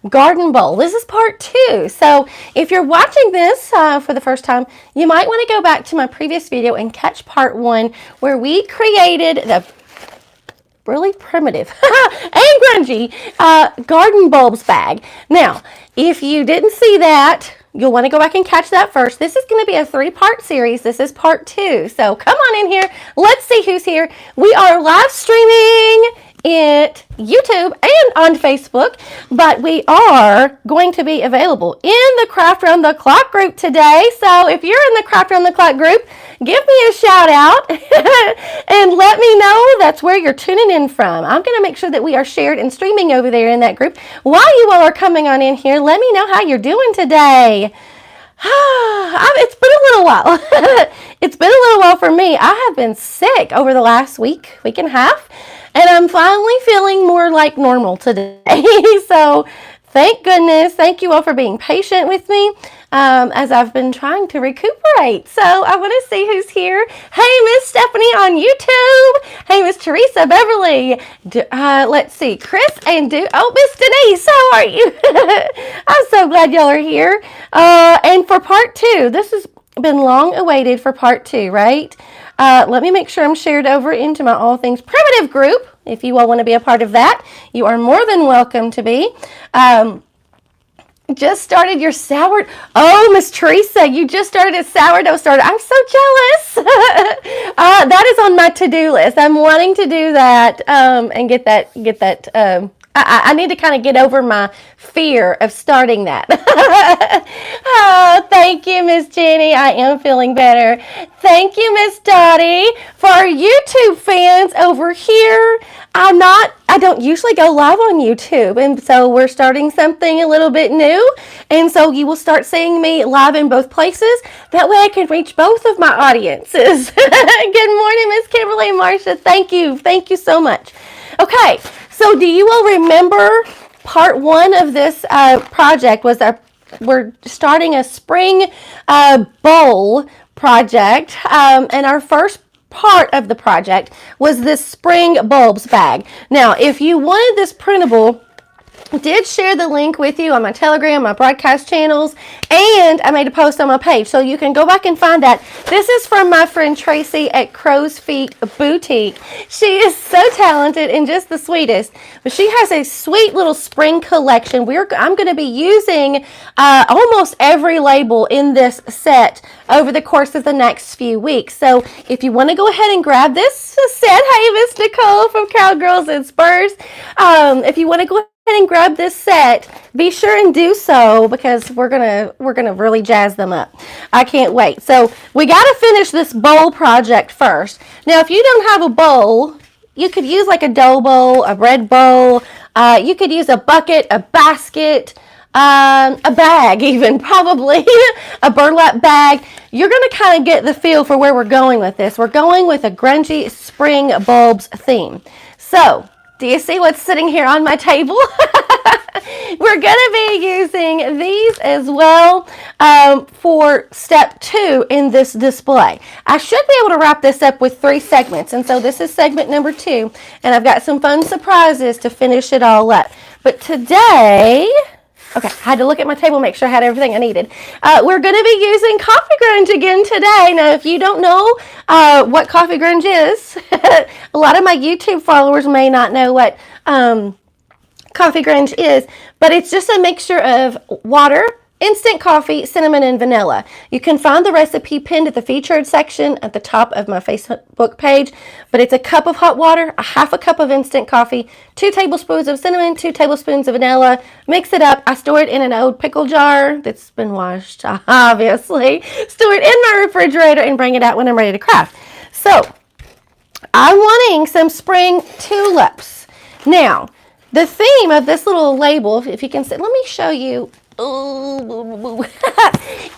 garden bowl. This is part 2. So if you're watching this for the first time, you might want to go back to my previous video and catch part 1 where we created the really primitive and grungy garden bulbs bag. Now, if you didn't see that, you'll want to go back and catch that first. This is going to be a 3-part series. This is part 2. So come on in here. Let's see who's here. We are live streaming at YouTube and on Facebook, but we are going to be available in the Craft Round the Clock group today. So if you're in the Craft Round the Clock group, give me a shout out and let me know that's where you're tuning in from. I'm going to make sure that we are shared and streaming over there in that group. While you all are coming on in here, let me know how you're doing today. It's been a little while. It's been a little while for me. I have been sick over the last week and a half, and I'm finally feeling more like normal today. So thank goodness. Thank you all for being patient with me as I've been trying to recuperate. So I want to see who's here. Hey, Miss Stephanie on YouTube. Hey, Miss Teresa Beverly. Let's see. Chris and Miss Denise, how are you? I'm so glad y'all are here. And for part 2, this has been long awaited for part 2, right? Let me make sure I'm shared over into my All Things Primitive group. If you all want to be a part of that, you are more than welcome to be. Just started your sourdough. Oh, Miss Teresa, you just started a sourdough starter. I'm so jealous. That is on my to-do list. I'm wanting to do that and get that. I need to kind of get over my fear of starting that. Oh, thank you, Miss Jenny. I am feeling better. Thank you, Miss Dottie. For our YouTube fans over here, I don't usually go live on YouTube, and so we're starting something a little bit new, and so you will start seeing me live in both places. That way I can reach both of my audiences. Good morning, Miss Kimberly and Marsha. Thank you so much. Okay, so do you all remember part 1 of this project was we're starting a spring bowl project, and our first part of the project was this spring bulbs bag. Now, if you wanted this printable, I did share the link with you on my Telegram, my broadcast channels, and I made a post on my page, so you can go back and find that. This is from my friend Tracy at Crow's Feet Boutique. She is so talented and just the sweetest, but she has a sweet little spring collection. I'm going to be using almost every label in this set over the course of the next few weeks. So if you want to go ahead and grab this set, hey, Miss Nicole from Cowgirls and Spurs, if you want to go ahead and grab this set, be sure and do so, because we're gonna really jazz them up. I can't wait. So we got to finish this bowl project first. Now, if you don't have a bowl, you could use like a dough bowl, a bread bowl. You could use a bucket, a basket, a bag, even probably a burlap bag. You're going to kind of get the feel for where we're going with this. We're going with a grungy spring bulbs theme. So do you see what's sitting here on my table? We're going to be using these as well for step 2 in this display. I should be able to wrap this up with 3 segments, and so this is segment number 2, and I've got some fun surprises to finish it all up. But today, okay, I had to look at my table, make sure I had everything I needed. We're going to be using coffee grunge again today. Now, if you don't know what coffee grunge is, a lot of my YouTube followers may not know what coffee grunge is, but it's just a mixture of water, instant coffee, cinnamon, and vanilla. You can find the recipe pinned at the featured section at the top of my Facebook page, but it's a cup of hot water, a half a cup of instant coffee, 2 tablespoons of cinnamon, 2 tablespoons of vanilla. Mix it up. I store it in an old pickle jar that's been washed, obviously. Store it in my refrigerator and bring it out when I'm ready to craft. So I'm wanting some spring tulips. Now, the theme of this little label, if you can see, let me show you.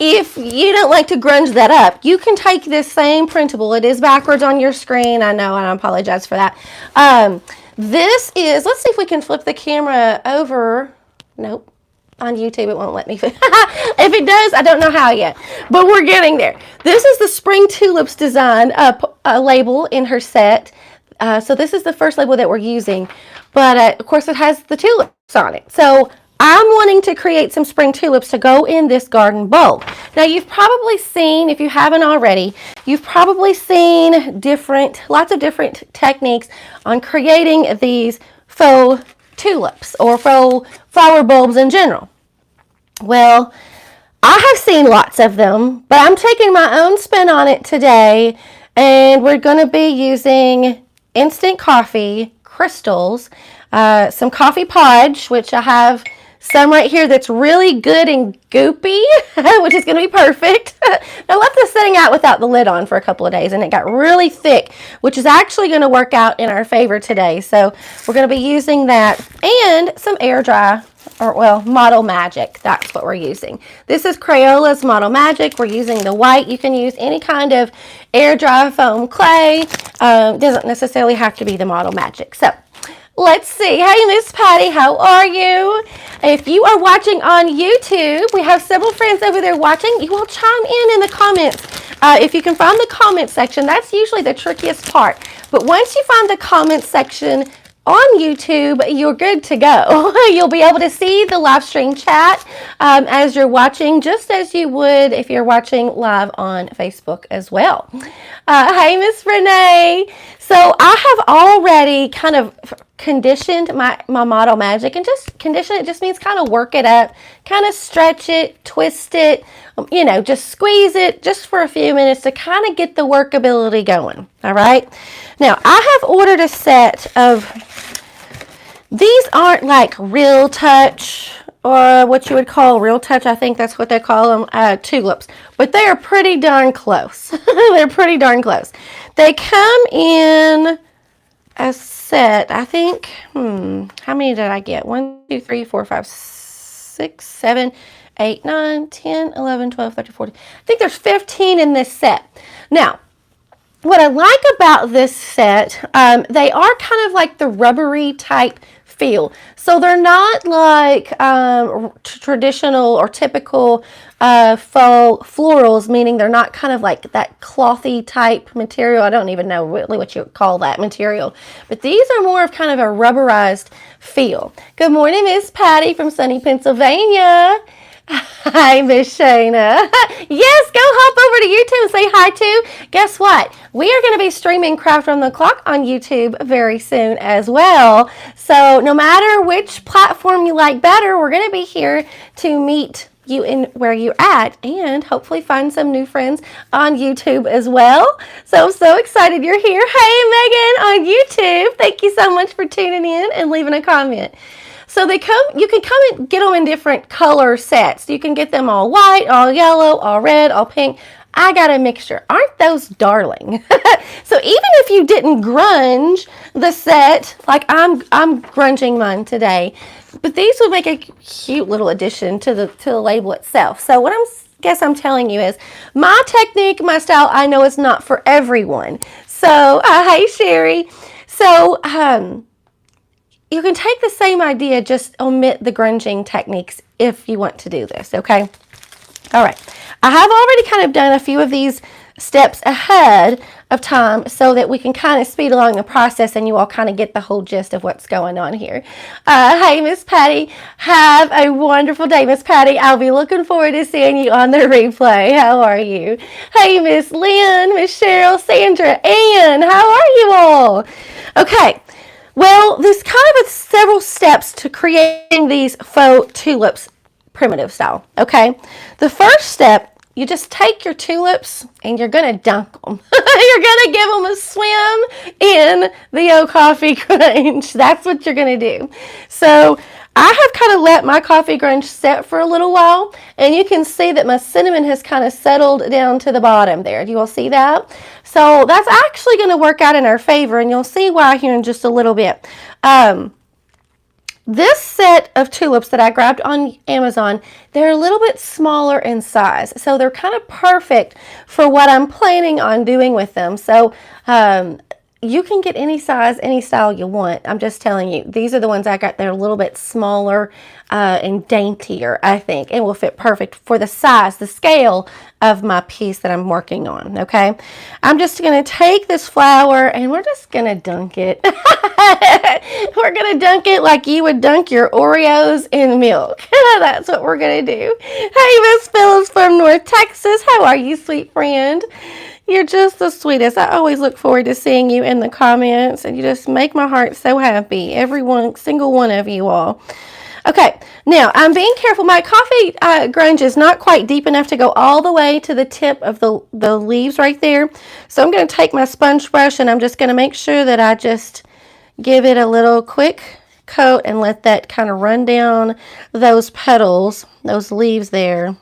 If you don't like to grunge that up, you can take this same printable. It is backwards on your screen. I know, and I apologize for that. This is, let's see if we can flip the camera over. Nope. On YouTube, it won't let me. If it does, I don't know how yet, but we're getting there. This is the Spring Tulips design label in her set. So this is the first label that we're using, but of course it has the tulips on it. So I'm wanting to create some spring tulips to go in this garden bowl. Now you've probably seen, if you haven't already, you've probably seen lots of different techniques on creating these faux tulips or faux flower bulbs in general. Well, I have seen lots of them, but I'm taking my own spin on it today, and we're going to be using instant coffee crystals, some coffee podge, which I have some right here that's really good and goopy, which is going to be perfect. I left this sitting out without the lid on for a couple of days, and it got really thick, which is actually going to work out in our favor today. So we're going to be using that and some air dry, or well, Model Magic. That's what we're using. This is Crayola's Model Magic. We're using the white. You can use any kind of air dry foam clay. Doesn't necessarily have to be the Model Magic. So let's see. Hey, Miss Patty, how are you? If you are watching on YouTube, we have several friends over there watching. You will chime in the comments. If you can find the comment section, that's usually the trickiest part. But once you find the comment section on YouTube, you're good to go. You'll be able to see the live stream chat as you're watching, just as you would if you're watching live on Facebook as well. Hey, Miss Renee. So I have already kind of conditioned my Model Magic, and just condition it just means kind of work it up, kind of stretch it, twist it, you know, just squeeze it just for a few minutes to kind of get the workability going. All right. Now I have ordered a set of, these aren't like Real Touch or what you would call Real Touch. I think that's what they call them, tulips, but they are pretty darn close. They're pretty darn close. They come in a set, I think, how many did I get? 1, 2, 3, 4, 5, 6, 7, 8, 9, 10, 11, 12, 13, 14. I think there's 15 in this set. Now, what I like about this set, they are kind of like the rubbery type feel. So they're not like traditional or typical faux florals, meaning they're not kind of like that clothy type material. I don't even know really what you would call that material. But these are more of kind of a rubberized feel. Good morning, Miss Patty from sunny Pennsylvania. Hi, Miss Shayna. Yes, go hop over to YouTube and say hi too. Guess what? We are going to be streaming Craft on the Clock on YouTube very soon as well. So no matter which platform you like better, we're going to be here to meet you in where you're at and hopefully find some new friends on YouTube as well. So I'm so excited you're here. Hey, Megan on YouTube. Thank you so much for tuning in and leaving a comment. So you can come and get them in different color sets. You can get them all white, all yellow, all red, all pink. I got a mixture. Aren't those darling? So even if you didn't grunge the set, like I'm grunging mine today, but these would make a cute little addition to the label itself. So what I'm telling you is my technique, my style, I know it's not for everyone. So hey Sherry. So you can take the same idea, just omit the grunging techniques if you want to do this, okay? All right. I have already kind of done a few of these steps ahead of time so that we can kind of speed along the process and you all kind of get the whole gist of what's going on here. Hey, Miss Patty. Have a wonderful day, Miss Patty. I'll be looking forward to seeing you on the replay. How are you? Hey, Miss Lynn, Miss Cheryl, Sandra, Ann. How are you all? Okay. Well, there's kind of several steps to creating these faux tulips primitive style, okay? The first step, you just take your tulips and you're going to dunk them. You're going to give them a swim in the oat coffee grunge. That's what you're going to do. So I have kind of let my coffee grunge set for a little while, and you can see that my cinnamon has kind of settled down to the bottom there. Do you all see that? So that's actually going to work out in our favor, and you'll see why here in just a little bit. This set of tulips that I grabbed on Amazon, they're a little bit smaller in size, so they're kind of perfect for what I'm planning on doing with them. So you can get any size, any style you want. I'm just telling you, these are the ones I got. They're a little bit smaller and daintier, I think, and will fit perfect for the size, the scale of my piece that I'm working on, okay? I'm just going to take this flour and we're just going to dunk it. We're going to dunk it like you would dunk your Oreos in milk. That's what we're going to do. Hey, Miss Phyllis from North Texas. How are you, sweet friend? You're just the sweetest. I always look forward to seeing you in the comments, and you just make my heart so happy. Single one of you all. Okay, now I'm being careful. My coffee grunge is not quite deep enough to go all the way to the tip of the leaves right there. So I'm going to take my sponge brush and I'm just going to make sure that I just give it a little quick coat and let that kind of run down those petals, those leaves there,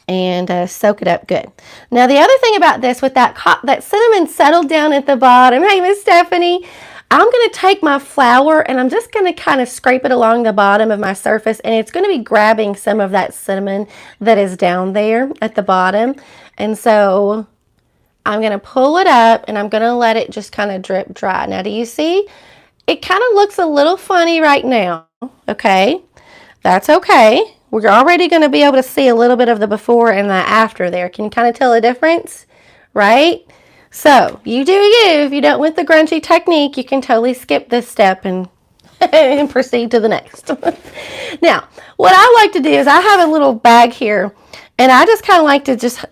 and soak it up good. Now the other thing about this, with that cinnamon settled down at the bottom, hey Miss Stephanie, I'm going to take my flour and I'm just going to kind of scrape it along the bottom of my surface, and it's going to be grabbing some of that cinnamon that is down there at the bottom. And so I'm going to pull it up and I'm going to let it just kind of drip dry. Now do you see? It kind of looks a little funny right now, okay? That's okay. We're already going to be able to see a little bit of the before and the after there. Can you kind of tell a difference, right? So you do you. If you don't want the grungy technique, you can totally skip this step and, and proceed to the next. Now, what I like to do is I have a little bag here, and I just kind of like to just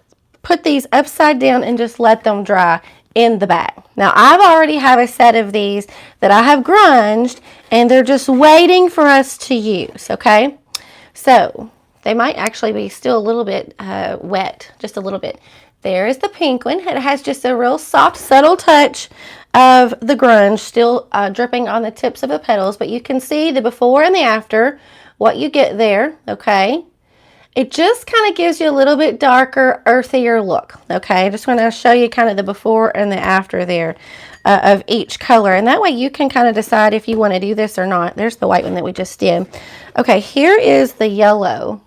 put these upside down and just let them dry in the bag. Now, I've already have a set of these that I have grunged, and they're just waiting for us to use, okay? So they might actually be still a little bit wet, just a little bit. There is the pink one. It has just a real soft, subtle touch of the grunge still dripping on the tips of the petals, but you can see the before and the after, what you get there, okay? It just kind of gives you a little bit darker, earthier look, okay? I just want to show you kind of the before and the after there of each color, and that way you can kind of decide if you want to do this or not. There's the white one that we just did. Okay, here is the yellow.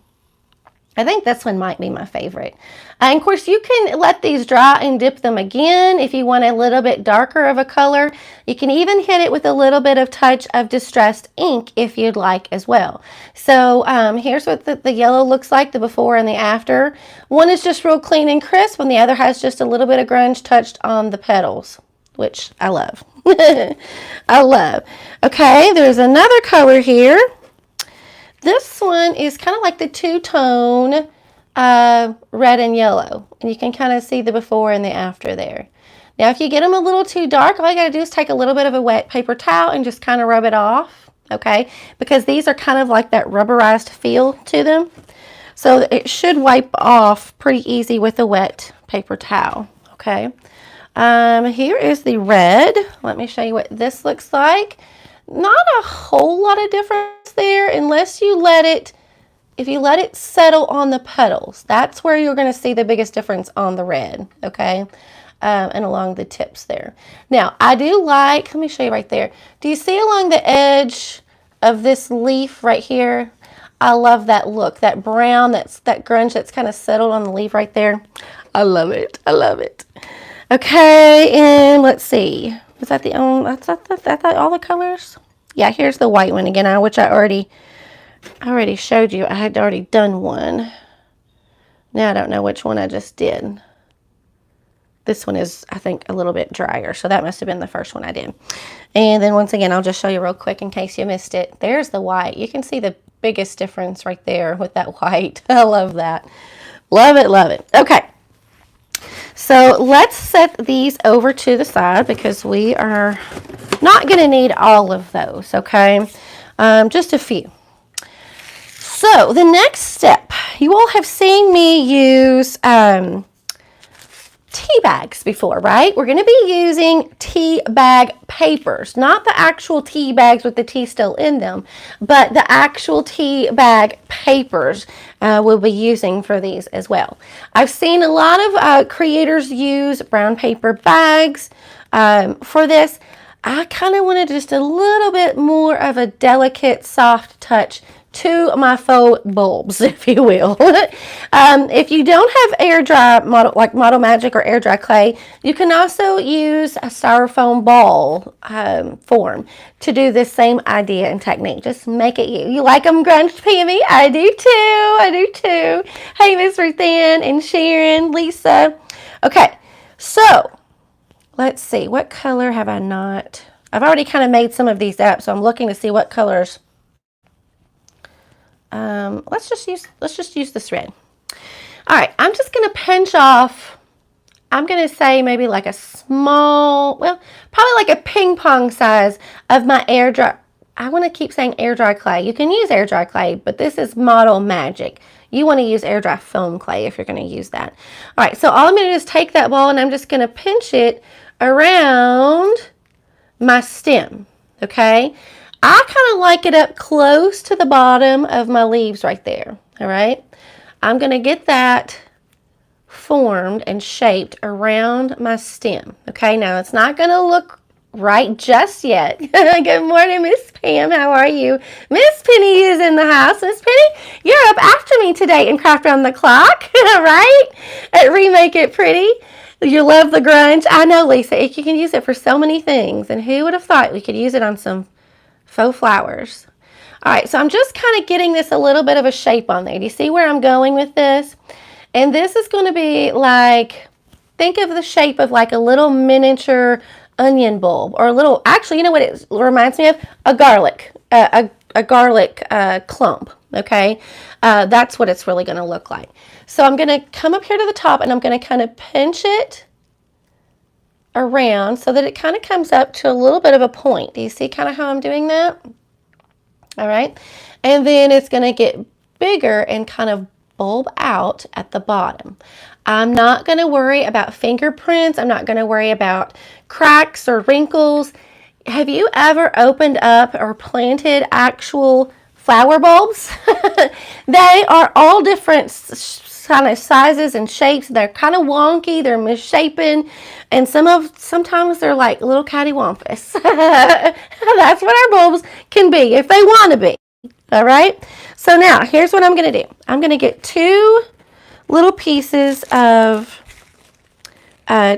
I think this one might be my favorite. And of course, you can let these dry and dip them again if you want a little bit darker of a color. You can even hit it with a little bit of touch of distressed ink if you'd like as well. So here's what the yellow looks like, the before and the after. One is just real clean and crisp, and the other has just a little bit of grunge touched on the petals, which I love. I love. Okay, there's another color here. This one is kind of like the two-tone red and yellow, and you can kind of see the before and the after there. Now, if you get them a little too dark, all you got to do is take a little bit of a wet paper towel and just kind of rub it off, okay? Because these are kind of like that rubberized feel to them. So it should wipe off pretty easy with a wet paper towel, okay? Here is the red. Let me show you what this looks like. Not a whole lot of difference there unless you let it, if you let it settle on the petals. That's where you're going to see the biggest difference on the red, okay? And along the tips there. Now, I do like, let me show you right there. Do you see along the edge of this leaf right here? I love that look, that brown, that grunge that's kind of settled on the leaf right there. I love it. I love it. Okay, and let's see. Was that the only, I thought all the colors? Yeah, here's the white one again, which I already showed you. I had already done one. Now I don't know which one I just did. This one is, I think, a little bit drier, so that must have been the first one I did. And then once again, I'll just show you real quick in case you missed it. There's the white. You can see the biggest difference right there with that white. I love that. Love it, love it. Okay. So let's set these over to the side because we are not going to need all of those, okay? Just a few. So the next step, you all have seen me use tea bags before, right? We're going to be using tea bag papers, not the actual tea bags with the tea still in them, but the actual tea bag papers we'll be using for these as well. I've seen a lot of creators use brown paper bags for this. I kind of wanted just a little bit more of a delicate, soft touch to my faux bulbs, if you will. If you don't have air dry model, like Model Magic or air dry clay, you can also use a styrofoam ball form to do this same idea and technique. Just make it you. You like them grunged, Pammy? I do too. I do too. Hey, Miss Ruthann and Sharon, Lisa. Okay, so let's see. What color have I not? I've already kind of made some of these up, so I'm looking to see what colors. Let's just use this red. All right, I'm just going to pinch off. I'm going to say maybe like a small, well, probably like a ping pong size of my air dry. I want to keep saying air dry clay. You can use air dry clay, but this is Model Magic. You want to use air dry foam clay if you're going to use that. All right, so all I'm going to do is take that ball and I'm just going to pinch it around my stem, okay? I kind of like it up close to the bottom of my leaves right there, all right? I'm going to get that formed and shaped around my stem, okay? Now, it's not going to look right just yet. Good morning, Miss Pam. How are you? Miss Penny is in the house. Miss Penny, you're up after me today in Craft Around the Clock, right? At Remake It Pretty. You love the grunge. I know, Lisa. You can use it for so many things, and who would have thought we could use it on some faux flowers? All right, so I'm just kind of getting this a little bit of a shape on there. Do you see where I'm going with this? And this is going to be like, think of the shape of like a little miniature onion bulb, or a little, actually, you know what it reminds me of? A garlic, a garlic clump, okay? That's what it's really going to look like. So I'm going to come up here to the top and I'm going to kind of pinch it around so that it kind of comes up to a little bit of a point. Do you see kind of how I'm doing that? All right. And then it's going to get bigger and kind of bulb out at the bottom. I'm not going to worry about fingerprints. I'm not going to worry about cracks or wrinkles. Have you ever opened up or planted actual flower bulbs? They are all different kind of sizes and shapes. They're kind of wonky, they're misshapen, and sometimes they're like little cattywampus. That's what our bulbs can be if they want to be. All right, so now here's what I'm going to do. I'm going to get 2 little pieces of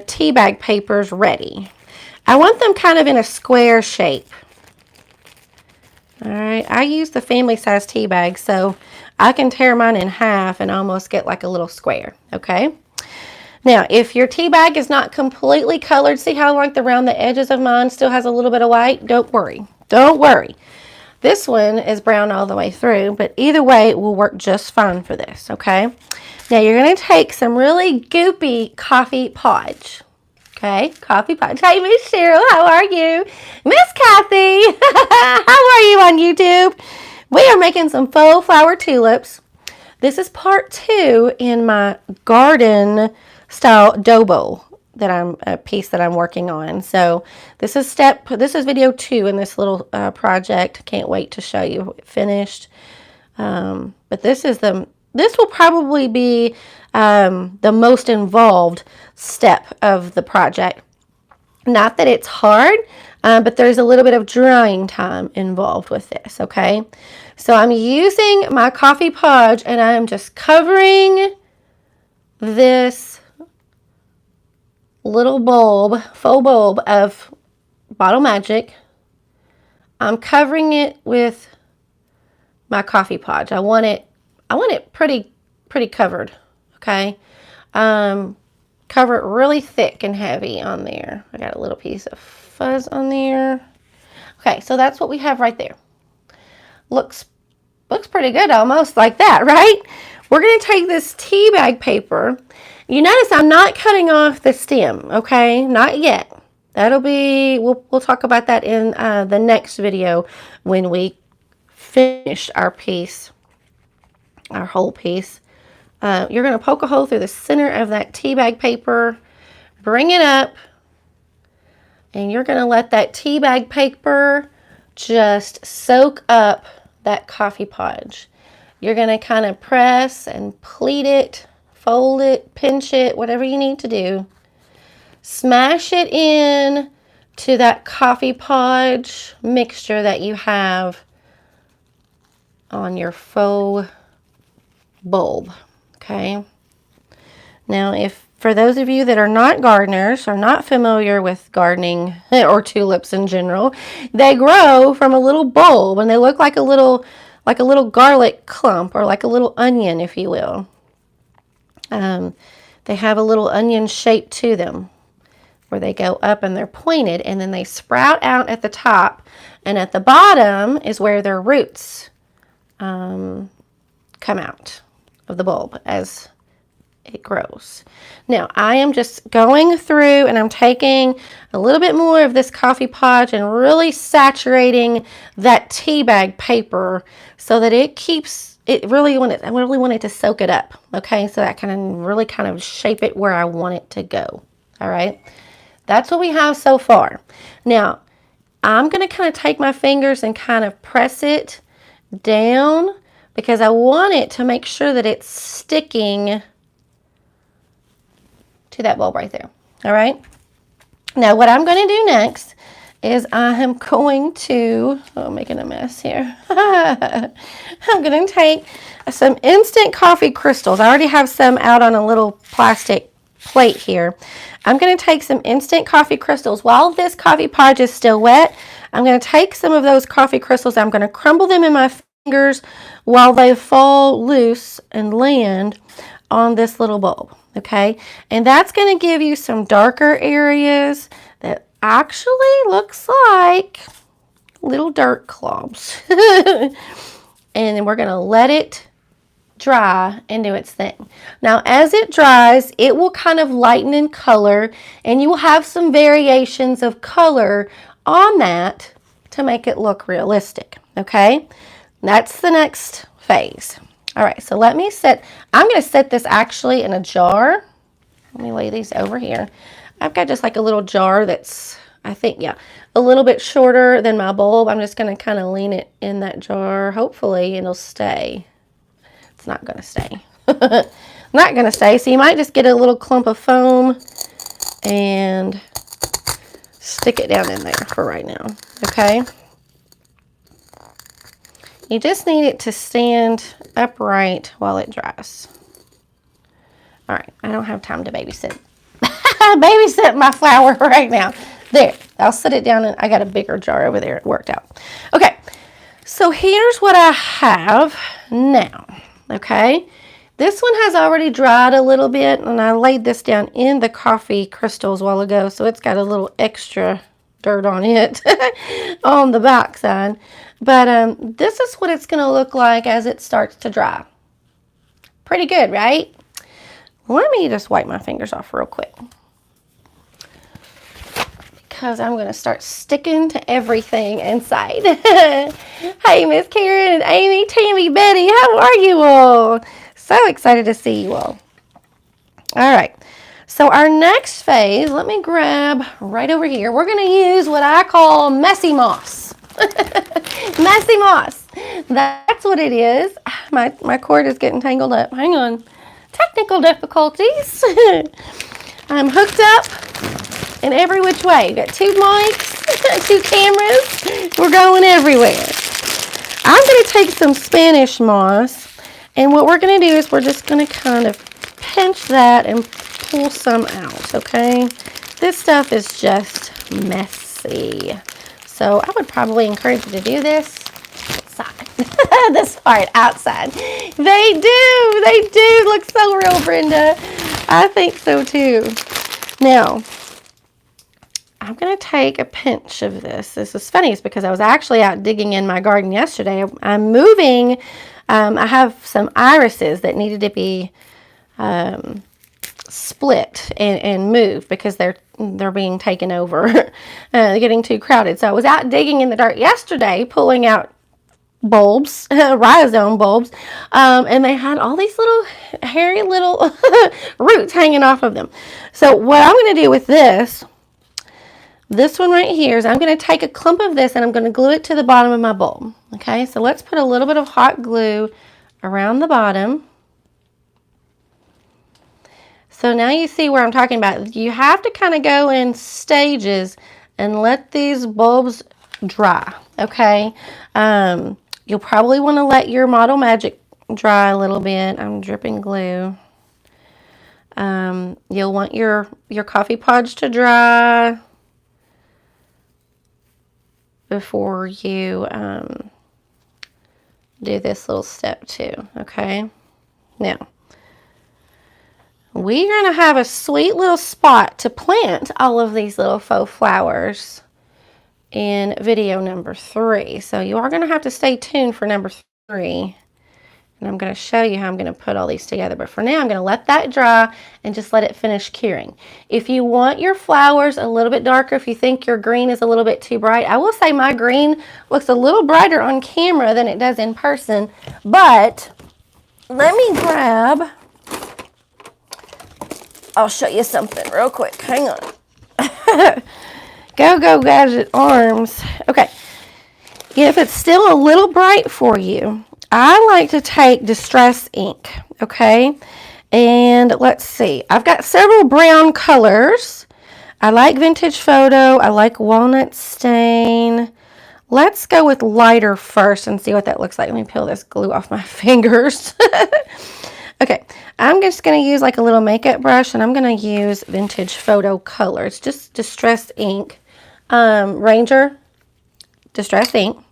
tea bag papers ready. I want them kind of in a square shape. All right, I use the family size tea bag, so I can tear mine in half and almost get like a little square, okay? Now, if your tea bag is not completely colored, see how like around the edges of mine still has a little bit of white? Don't worry. Don't worry. This one is brown all the way through, but either way, it will work just fine for this, okay? Now, you're going to take some really goopy coffee podge. Okay, coffee podge. Hey, Miss Cheryl, how are you? Miss Kathy, how are you on YouTube? We are making some faux flower tulips. This is part 2 in my garden style dough bowl piece that I'm working on. So this is video 2 in this little project. Can't wait to show you it finished. But this will probably be the most involved step of the project. Not that it's hard, but there's a little bit of drying time involved with this, okay? So I'm using my coffee podge and I'm just covering this little bulb, faux bulb of Bottle Magic. I'm covering it with my coffee podge. I want it pretty covered, okay? Cover it really thick and heavy on there. I got a little piece of fuzz on there. Okay, so that's what we have right there. Looks pretty good, almost like that, right? We're going to take this tea bag paper. You notice I'm not cutting off the stem, okay? Not yet. That'll be, we'll talk about that in the next video when we finish our piece, our whole piece. You're going to poke a hole through the center of that tea bag paper, bring it up, and you're going to let that tea bag paper just soak up that coffee podge. You're going to kind of press and pleat it, fold it, pinch it, whatever you need to do. Smash it in to that coffee podge mixture that you have on your faux bulb, okay? Now, for those of you that are not gardeners or not familiar with gardening or tulips in general, they grow from a little bulb and they look like a little garlic clump or like a little onion, if you will. They have a little onion shape to them where they go up and they're pointed, and then they sprout out at the top, and at the bottom is where their roots come out of the bulb as it grows. Now, I am just going through and I'm taking a little bit more of this coffee podge and really saturating that tea bag paper so that it keeps it I really want it to soak it up, okay? So that can really kind of shape it where I want it to go. All right, that's what we have so far. Now, I'm going to kind of take my fingers and kind of press it down because I want it to make sure that it's sticking to that bulb right there. All right. Now, what I'm going to do next is I am going to, I'm making a mess here. I'm going to take some instant coffee crystals. I already have some out on a little plastic plate here. I'm going to take some instant coffee crystals. While this coffee podge is still wet, I'm going to take some of those coffee crystals. I'm going to crumble them in my fingers while they fall loose and land on this little bulb. Okay, and that's going to give you some darker areas that actually looks like little dirt clods. And then we're going to let it dry and do its thing. Now, as it dries, it will kind of lighten in color, and you will have some variations of color on that to make it look realistic. Okay, that's the next phase. All right, so I'm going to set this actually in a jar. Let me lay these over here. I've got just like a little jar that's, I think, yeah, a little bit shorter than my bulb. I'm just going to kind of lean it in that jar. Hopefully it'll stay. It's not going to stay. Not going to stay. So you might just get a little clump of foam and stick it down in there for right now. Okay. You just need it to stand upright while it dries. All right, I don't have time to babysit. Babysit my flower right now. There, I'll set it down, and I got a bigger jar over there. It worked out. Okay, so here's what I have now. Okay, this one has already dried a little bit, and I laid this down in the coffee crystals a while ago, so it's got a little extra dirt on it on the back side. But this is what it's going to look like as it starts to dry. Pretty good, right? Let me just wipe my fingers off real quick, because I'm going to start sticking to everything inside. Hey, Miss Karen, Amy, Tammy, Betty, how are you all? So excited to see you all. All right. So our next phase, let me grab right over here. We're going to use what I call messy moss. Messy moss. That's what it is. My cord is getting tangled up. Hang on. Technical difficulties. I'm hooked up in every which way. Got 2 mics, 2 cameras. We're going everywhere. I'm going to take some Spanish moss, and what we're going to do is we're just going to kind of pinch that and pull some out, okay? This stuff is just messy. So I would probably encourage you to do this outside. This part outside. They do look so real, Brenda. I think so too. Now, I'm going to take a pinch of this. This is funny, it's because I was actually out digging in my garden yesterday. I'm moving. I have some irises that needed to be split and moved because they're being taken over. They're getting too crowded. So I was out digging in the dirt yesterday, pulling out bulbs, rhizome bulbs, and they had all these little hairy little roots hanging off of them. So what I'm going to do with this one right here is I'm going to take a clump of this and I'm going to glue it to the bottom of my bulb. Okay, so let's put a little bit of hot glue around the bottom. So now you see where I'm talking about. You have to kind of go in stages and let these bulbs dry, okay? You'll probably want to let your Model Magic dry a little bit. I'm dripping glue. You'll want your coffee pods to dry before you do this little step too, okay? Now, we're going to have a sweet little spot to plant all of these little faux flowers in video number 3. So you are going to have to stay tuned for number 3. And I'm going to show you how I'm going to put all these together. But for now, I'm going to let that dry and just let it finish curing. If you want your flowers a little bit darker, if you think your green is a little bit too bright, I will say my green looks a little brighter on camera than it does in person. But let me grab, I'll show you something real quick. Hang on. Go gadget arms. Okay. If it's still a little bright for you, I like to take Distress ink, okay? And let's see. I've got several brown colors. I like Vintage Photo. I like Walnut Stain. Let's go with lighter first and see what that looks like. Let me peel this glue off my fingers. Okay, I'm just going to use like a little makeup brush, and I'm going to use Vintage Photo colors, just Distress ink. Ranger Distress ink.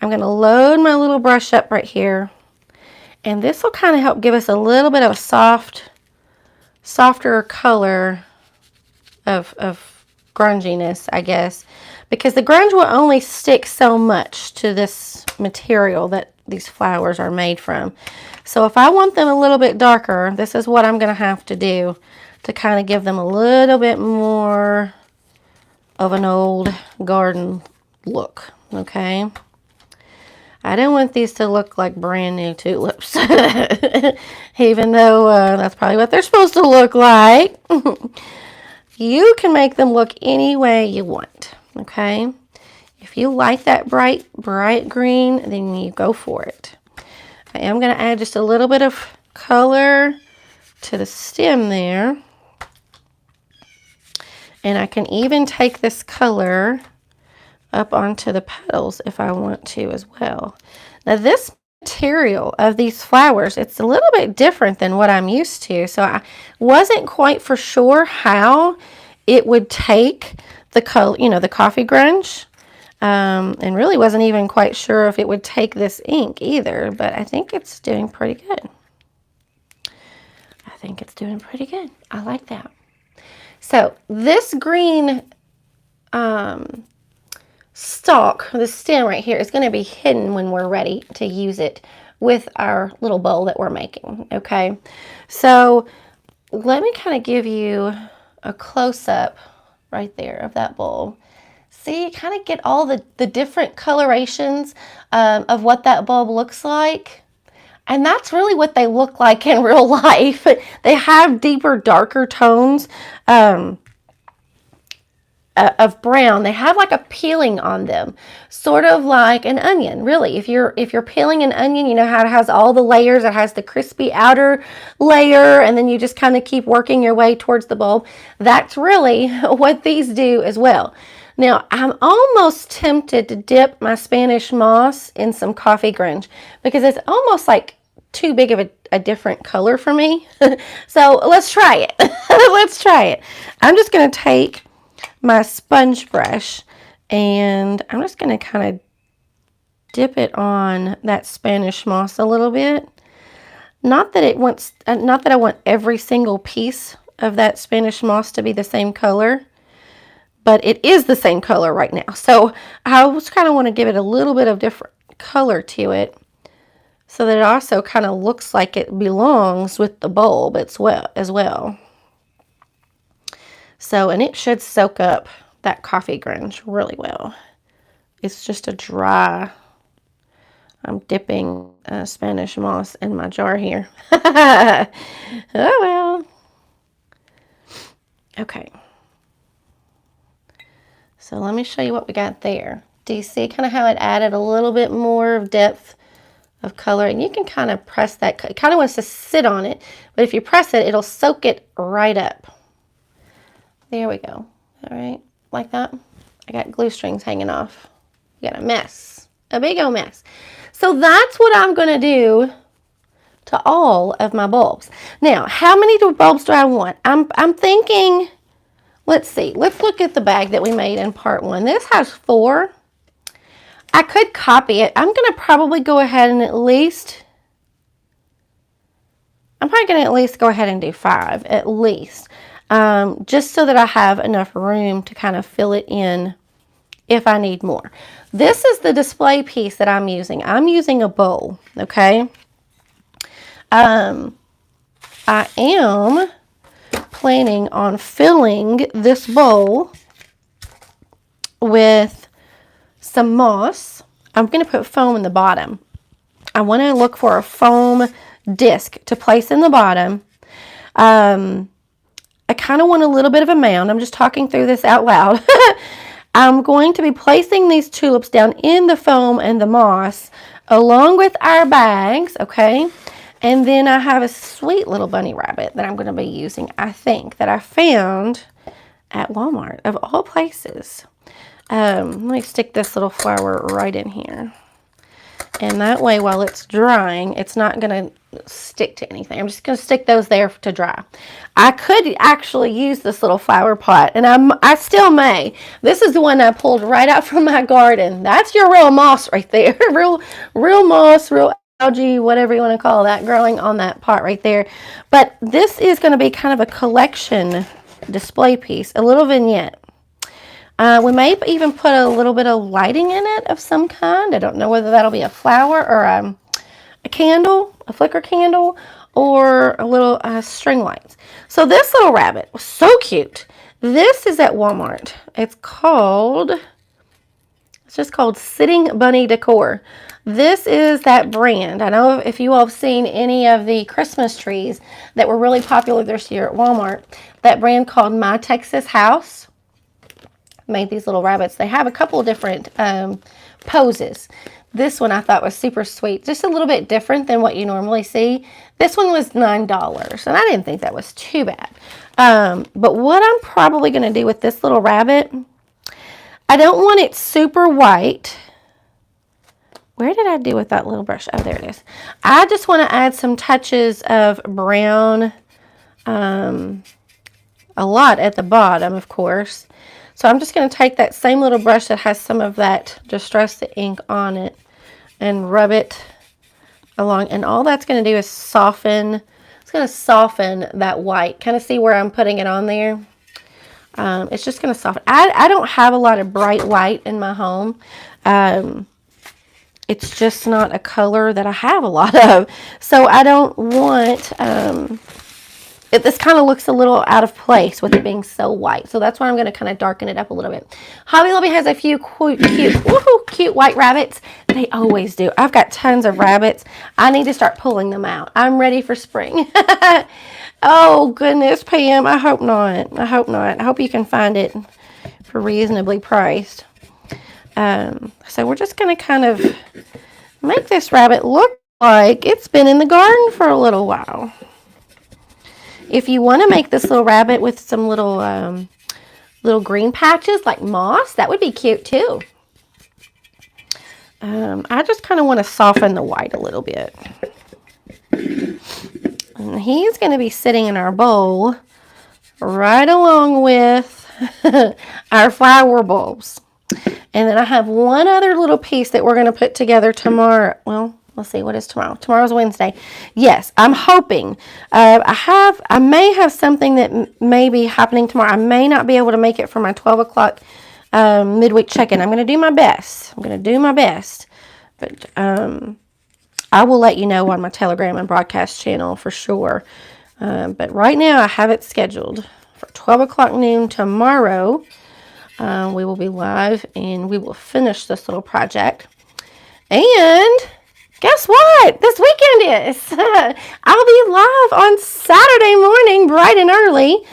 I'm going to load my little brush up right here, and this will kind of help give us a little bit of a softer color of grunginess, I guess, because the grunge will only stick so much to this material that these flowers are made from. So if I want them a little bit darker, this is what I'm going to have to do to kind of give them a little bit more of an old garden look, okay? I don't want these to look like brand new tulips, even though that's probably what they're supposed to look like. You can make them look any way you want, okay? If you like that bright green, then you go for it. I am going to add just a little bit of color to the stem there. And I can even take this color up onto the petals if I want to as well. Now this material of these flowers, it's a little bit different than what I'm used to. So I wasn't quite for sure how it would take the color, the coffee grunge. And really wasn't even quite sure if it would take this ink either, but I think it's doing pretty good. I like that. So this green stalk, the stem right here, is going to be hidden when we're ready to use it with our little bowl that we're making, okay? So let me kind of give you a close-up right there of that bowl. See, kind of get all the different colorations of what that bulb looks like. And that's really what they look like in real life. They have deeper, darker tones of brown. They have like a peeling on them, sort of like an onion, really. If you're peeling an onion, you know how it has all the layers. It has the crispy outer layer, and then you just kind of keep working your way towards the bulb. That's really what these do as well. Now, I'm almost tempted to dip my Spanish moss in some coffee grunge because it's almost like too big of a different color for me. So let's try it. Let's try it. I'm just going to take my sponge brush and I'm just going to kind of dip it on that Spanish moss a little bit. Not that I want every single piece of that Spanish moss to be the same color, but it is the same color right now. So I just kind of want to give it a little bit of different color to it so that it also kind of looks like it belongs with the bulb as well. So, and it should soak up that coffee grunge really well. It's just a dry, I'm dipping Spanish moss in my jar here. Oh well. Okay. So let me show you what we got there. Do you see kind of how it added a little bit more of depth of color? And you can kind of press that. It kind of wants to sit on it, but if you press it, it'll soak it right up. There we go. All right, like that. I got glue strings hanging off. You got a mess. A big old mess. So that's what I'm going to do to all of my bulbs. Now, how many bulbs do I want? I'm thinking, let's see. Let's look at the bag that we made in part 1. This has 4. I could copy it. I'm going to probably go ahead and I'm probably going to at least go ahead and do 5, at least. Just so that I have enough room to kind of fill it in if I need more. This is the display piece that I'm using. I'm using a bowl, okay? I am planning on filling this bowl with some moss. I'm going to put foam in the bottom. I want to look for a foam disc to place in the bottom. I kind of want a little bit of a mound. I'm just talking through this out loud. I'm going to be placing these tulips down in the foam and the moss along with our bags, okay? And then I have a sweet little bunny rabbit that I'm going to be using, I think, that I found at Walmart, of all places. Let me stick this little flower right in here. And that way, while it's drying, it's not going to stick to anything. I'm just going to stick those there to dry. I could actually use this little flower pot, and I still may. This is the one I pulled right out from my garden. That's your real moss right there. real moss, real algae, whatever you want to call that, growing on that pot right there. But this is going to be kind of a collection display piece, a little vignette. We may even put a little bit of lighting in it of some kind. I don't know whether that'll be a flower or a candle, a flicker candle, or a little string lights. So this little rabbit was so cute. This is at Walmart. It's just called Sitting Bunny Decor. This is that brand. I know if you all have seen any of the Christmas trees that were really popular this year at Walmart, that brand called My Texas House made these little rabbits. They have a couple of different poses. This one I thought was super sweet. Just a little bit different than what you normally see. This one was $9, and I didn't think that was too bad. But what I'm probably going to do with this little rabbit, I don't want it super white. Where did I do with that little brush? Oh, there it is. I just want to add some touches of brown, a lot at the bottom, of course. So I'm just going to take that same little brush that has some of that Distress the ink on it and rub it along. And all that's going to do is soften. It's going to soften that white. Kind of see where I'm putting it on there? It's just going to soften. I don't have a lot of bright white in my home. It's just not a color that I have a lot of. So I don't want... this kind of looks a little out of place with it being so white. So that's why I'm going to kind of darken it up a little bit. Hobby Lobby has a few cute white rabbits. They always do. I've got tons of rabbits. I need to start pulling them out. I'm ready for spring. Oh, goodness, Pam. I hope not. I hope not. I hope you can find it for reasonably priced. So we're just going to kind of make this rabbit look like it's been in the garden for a little while. If you want to make this little rabbit with some little green patches like moss, that would be cute too. I just kind of want to soften the white a little bit. And he's going to be sitting in our bowl right along with our flower bulbs. And then I have one other little piece that we're going to put together tomorrow. Well, let's see, what is tomorrow? Tomorrow's Wednesday. Yes, I'm hoping. I may have something that may be happening tomorrow. I may not be able to make it for my 12 o'clock midweek check-in. I'm going to do my best. But I will let you know on my Telegram and broadcast channel for sure. But right now I have it scheduled for 12 o'clock noon tomorrow. We will be live and we will finish this little project. And... guess what? This weekend is. I'll be live on Saturday morning, bright and early.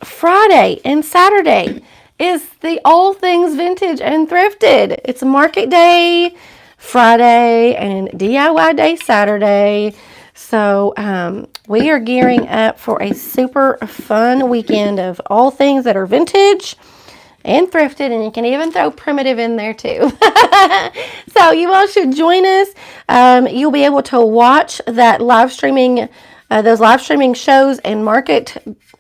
Friday and Saturday is the All Things Vintage and Thrifted. It's Market Day Friday and DIY Day Saturday. So we are gearing up for a super fun weekend of all things that are vintage and thrifted, and you can even throw primitive in there too. So you all should join us. You'll be able to watch that live streaming, those live streaming shows and market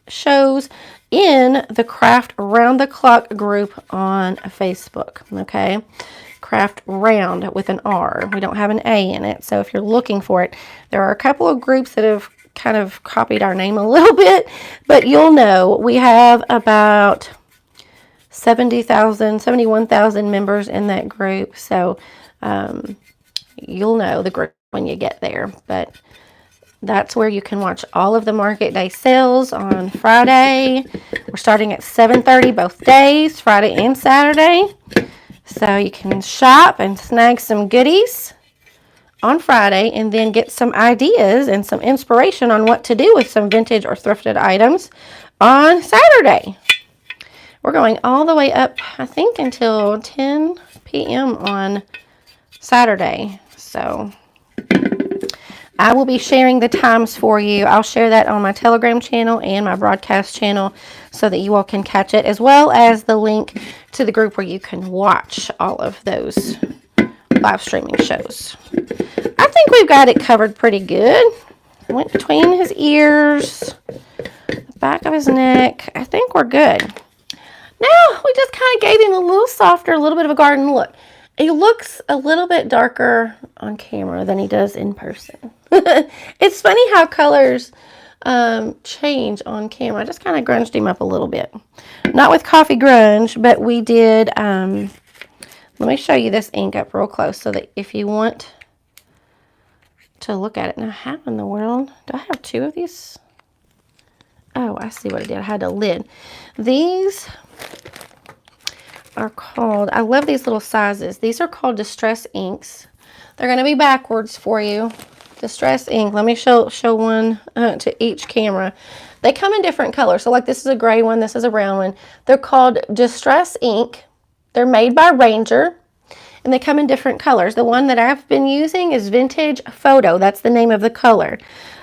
shows in the Craft Round the Clock group on Facebook. Okay, Craft Round with an R. We don't have an A in it, so if you're looking for it, there are a couple of groups that have kind of copied our name a little bit, but you'll know we have about 71,000 members in that group. So you'll know the group when you get there. But that's where you can watch all of the market day sales on Friday. We're starting at 7:30 both days, Friday and Saturday. So you can shop and snag some goodies on Friday and then get some ideas and some inspiration on what to do with some vintage or thrifted items on Saturday. We're going all the way up, I think, until 10 p.m. on Saturday. So I will be sharing the times for you. I'll share that on my Telegram channel and my broadcast channel so that you all can catch it, as well as the link to the group where you can watch all of those live streaming shows. I think we've got it covered pretty good. Went between his ears, the back of his neck. I think we're good. Now we just kind of gave him a little softer, a little bit of a garden look. He looks a little bit darker on camera than he does in person. It's funny how colors change on camera. I just kind of grunged him up a little bit. Not with coffee grunge, but we did, let me show you this ink up real close so that if you want to look at it. Now, how in the world? Do I have two of these? Oh, I see what I did. I had a lid. These are called, I love these little sizes. These are called Distress inks. They're going to be backwards for you. Distress ink. Let me show one to each camera. They come in different colors. So like this is a gray one. This is a brown one. They're called Distress ink. They're made by Ranger. And they come in different colors. The one that I've been using is Vintage Photo. That's the name of the color.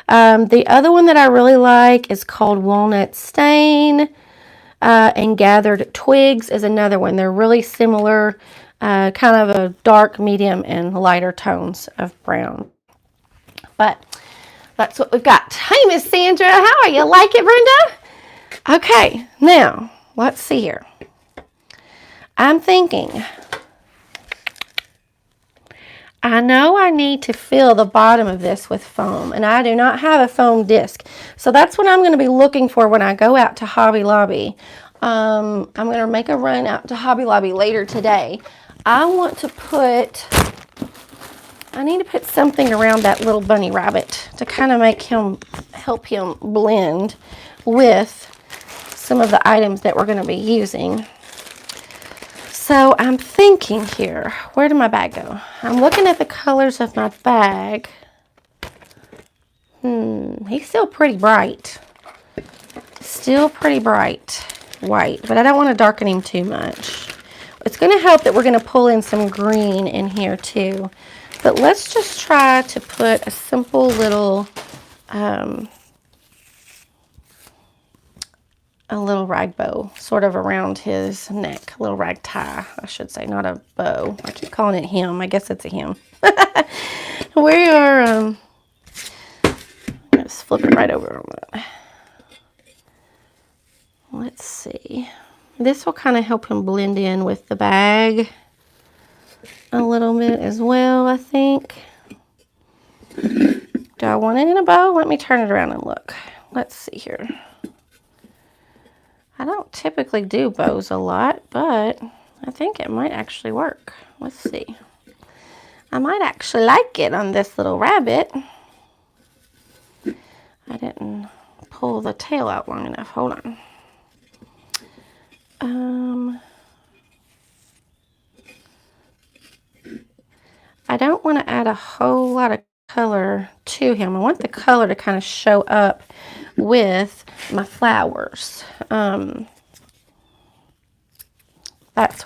The other one that I really like is called Walnut Stain. And Gathered Twigs is another one. They're really similar, kind of a dark, medium, and lighter tones of brown. But that's what we've got. Hey, Miss Sandra, how are you? Like it, Brenda? Okay, now, let's see here. I'm thinking, I know I need to fill the bottom of this with foam, and I do not have a foam disc. So that's what I'm going to be looking for when I go out to Hobby Lobby. I'm going to make a run out to Hobby Lobby later today. I need to put something around that little bunny rabbit to kind of help him blend with some of the items that we're going to be using. So I'm thinking here, where did my bag go? I'm looking at the colors of my bag. He's still pretty bright. Still pretty bright white, but I don't want to darken him too much. It's going to help that we're going to pull in some green in here too. But let's just try to put a simple little, a little rag bow sort of around his neck. A little rag tie, I should say, not a bow. I keep calling it him. I guess it's a him. We are, let's flip it right over on that. Let's see. This will kind of help him blend in with the bag a little bit as well, I think. Do I want it in a bow? Let me turn it around and look. Let's see here. I don't typically do bows a lot, but I think it might actually work. Let's see. I might actually like it on this little rabbit. I didn't pull the tail out long enough. Hold on. I don't want to add a whole lot of color to him. I want the color to kind of show up with my flowers. That's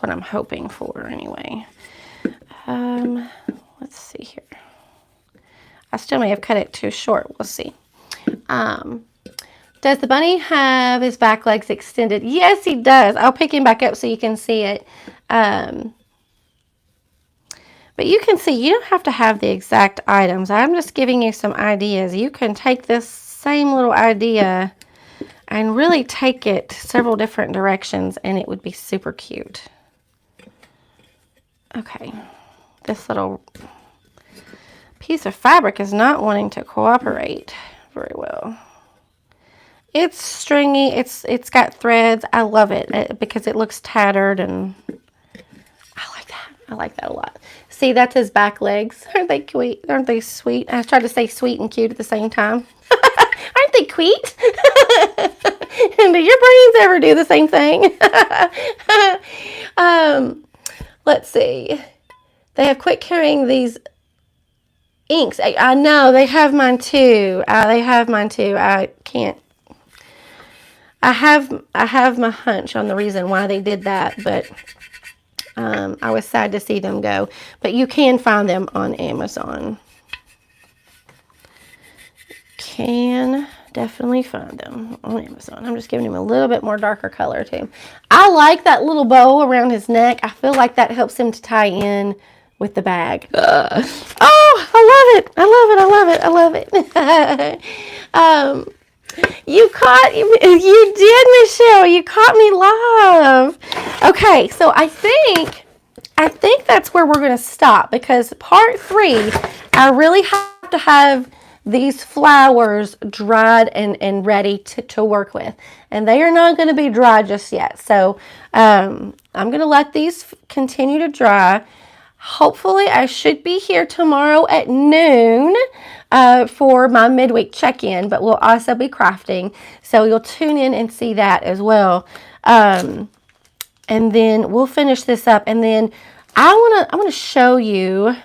what I'm hoping for anyway. Let's see here. I still may have cut it too short. We'll see. Does the bunny have his back legs extended? Yes, he does. I'll pick him back up so you can see it. But you can see you don't have to have the exact items. I'm just giving you some ideas. You can take this same little idea and really take it several different directions, and it would be super cute. Okay, this little piece of fabric is not wanting to cooperate very well. It's stringy, it's got threads. I love it because it looks tattered, and I like that. I like that a lot. See, that's his back legs. Aren't they cute? Aren't they sweet? I tried to say sweet and cute at the same time. Aren't they cute? And do your brains ever do the same thing? Let's see. They have quit carrying these inks. I know, they have mine too. They have mine too. I can't. I have my hunch on the reason why they did that, but I was sad to see them go. But you can find them on Amazon. Can definitely find them on Amazon. I'm just giving him a little bit more darker color too. I like that little bow around his neck. I feel like that helps him to tie in with the bag. Oh, I love it. I love it. I love it. I love it. You did, Michelle. You caught me live. Okay, so I think that's where we're going to stop, because part 3, I really have to have these flowers dried and ready to work with. And they are not going to be dry just yet. So I'm going to let these continue to dry. Hopefully, I should be here tomorrow at noon for my midweek check-in, but we'll also be crafting. So you'll tune in and see that as well. And then we'll finish this up. And then I want to show you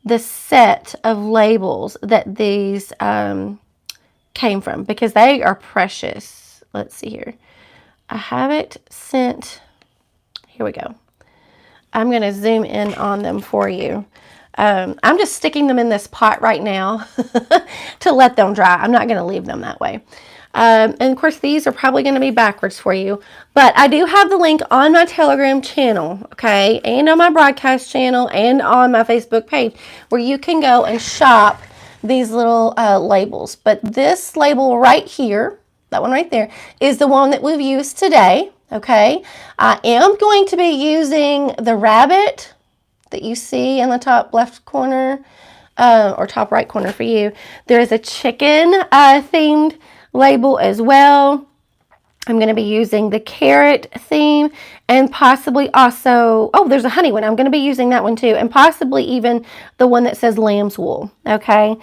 the set of labels that these came from, because they are precious. Let's see here. I have it sent. Here we go. I'm going to zoom in on them for you. I'm just sticking them in this pot right now to let them dry. I'm not going to leave them that way. And of course, these are probably going to be backwards for you, but I do have the link on my Telegram channel, okay, and on my broadcast channel and on my Facebook page, where you can go and shop these little labels. But this label right here, that one right there, is the one that we've used today, okay. I am going to be using the rabbit that you see in the top left corner, or top right corner for you. There is a chicken themed label as well. I'm going to be using the carrot theme, and possibly also, oh, there's a honey one. I'm going to be using that one too, and possibly even the one that says lamb's wool, okay?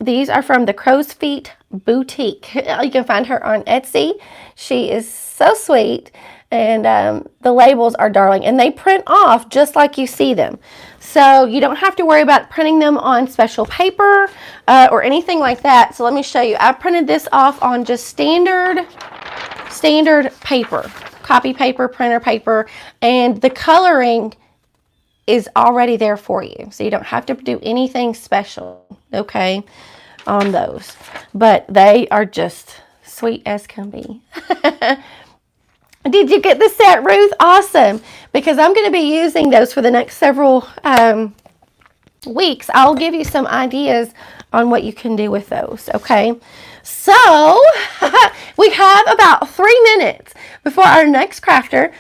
These are from the Crow's Feet Boutique. You can find her on Etsy. She is so sweet, and the labels are darling, and they print off just like you see them. So you don't have to worry about printing them on special paper or anything like that. So let me show you. I printed this off on just standard paper, copy paper, printer paper, and the coloring is already there for you. So you don't have to do anything special, okay, on those. But they are just sweet as can be. Did you get the set, Ruth? Awesome. Because I'm going to be using those for the next several weeks. I'll give you some ideas on what you can do with those, okay? So, we have about 3 minutes before our next crafter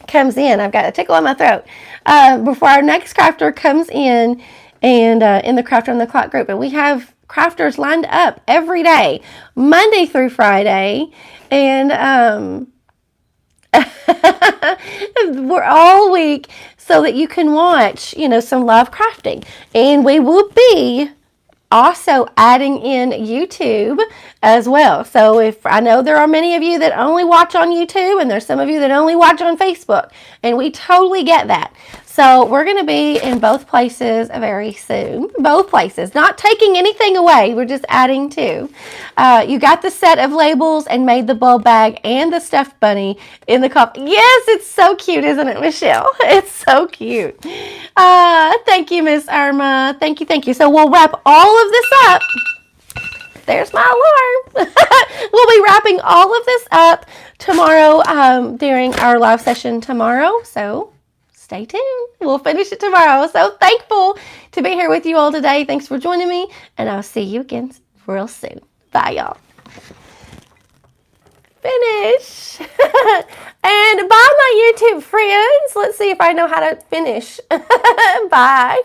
comes in. I've got a tickle on my throat. Before our next crafter comes in, and in the Crafter on the Clock group. And we have crafters lined up every day, Monday through Friday. And we're all week so that you can watch, you know, some live crafting. And we will be also adding in YouTube as well. So if I know there are many of you that only watch on YouTube, and there's some of you that only watch on Facebook, and we totally get that. So we're going to be in both places very soon. Both places. Not taking anything away. We're just adding to. You got the set of labels and made the bulb bag and the stuffed bunny in the cup. Yes, it's so cute, isn't it, Michelle? It's so cute. Thank you, Miss Irma. Thank you, thank you. So we'll wrap all of this up. there's my alarm. We'll be wrapping all of this up tomorrow during our live session tomorrow. So stay tuned. We'll finish it tomorrow. So thankful to be here with you all today. Thanks for joining me, and I'll see you again real soon. Bye, y'all. Finish. And bye, my YouTube friends. Let's see if I know how to finish. Bye.